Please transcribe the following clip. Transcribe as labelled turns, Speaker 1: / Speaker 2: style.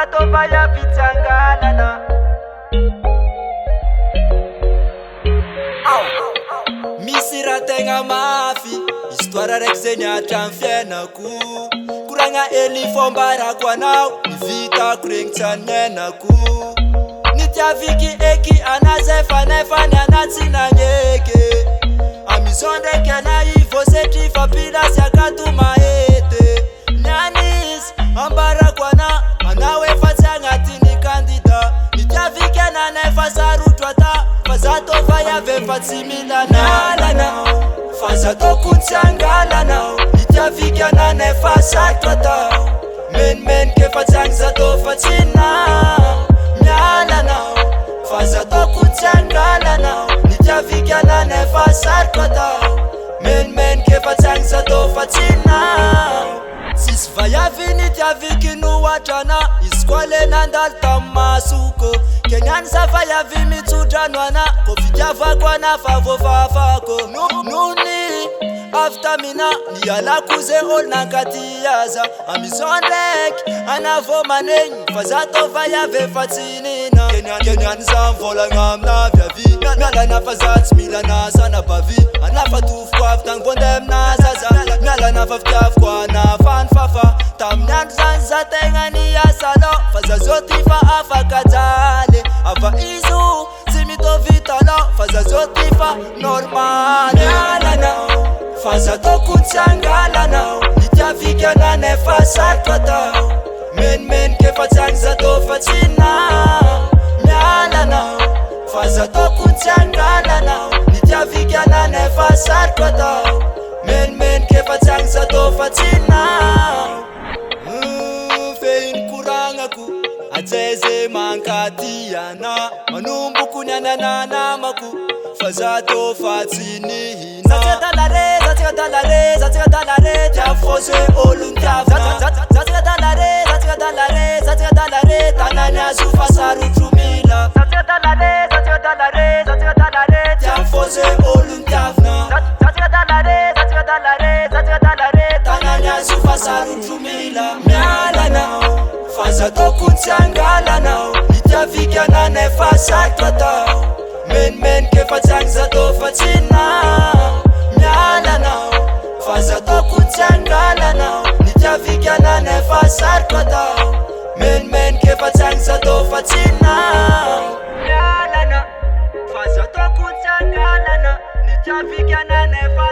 Speaker 1: zato vaya vitsangalana. Misy raha tegna mafy, histoire raiky zegny hatramy fiainako. Koragna hely fomba rako anao, nivitako regny tsy aniainako. Nitiaviky eky anazy fa nefany anazy nagneky. Amizao ndraiky anaivo setry fampilasy akato mahety. Nianizy ambarako anao efa tsy agnatiny kandida. Nitiaviky ananay fa sarotro ata, fa zato vaiavy efa tsy mila nalanao. Fa zatoko tsy angalanao, nitiaviky ananay fa sarotro atao. Menimenike fa tsy agny zato fa tsy nao mialanao. Fa zatoko tsy angalanao, nitiaviky ananay fa sarotro atao. Menimenike fa tsy agny zato fa tsy nao. Sisy vaiavy nitiaviky noatrana, izy koa le nandalo tamy masoko. Kegnany sa vaiavy mitsodrano ana, ko fitiavako ana fa voafafako. Nony avy tamina nialako ze olo nankaty aza. Amizao ndraiky ana vo manegny, fa zato vaiavy efa tsy nina. Kegnany za mivolagna amina viavy, mialana fa za tsy mila nasana bavy. Ana fa tofoko avy tagny vonde amina zaza, mialana fa fitiavako ana fanifafa. Tamin'ny andro zany za tegna niasa lo, fa za zao ty fa afaka jaly. Ava izo tsy mitovy talo, fa za zao ty fa normal. Mialanao, fa zatoko tsy angalanao, nitiaviky ananay fa sarotro atao. Menimenike fa tsy agny zato fa tsy nao mialanao. Fa zatoko tsy angalanao, nitiaviky ananay fa sarotro atao. Menimenike fa tsy agny zato fa tsy nao. Fehiny koragnako ajaise mankaty ana, manomboko ny anana namako, fa zato fa tsy nihina. Zatsika dalare, zatsika dalare, zatsika dalare, tiafose olo ntiava. Zatsika dalare, zatsika dalare, zatsika dalare, tanany azo fa sarotro mila. Zatsika dalare, zatsika dalare, zatsika dalare, tiafose olo ntiavana. Zatsika dalare, zatsika dalare, zatsika dalare, tanany azo fa sarotro mila. Mialanao, fa zatoko tsy angalanao, nitiaviky ananay fa sarotro atao. Menimenike fa tsy agny zato fa tsy nao mialanao. Fa zatoko tsy angalanao, nitiaviky ananay fa sarotro atao. Menimenike fa tsy agny zato fa tsy nao mialana. Fa zatoko tsy angalana, nitiaviky ananay fa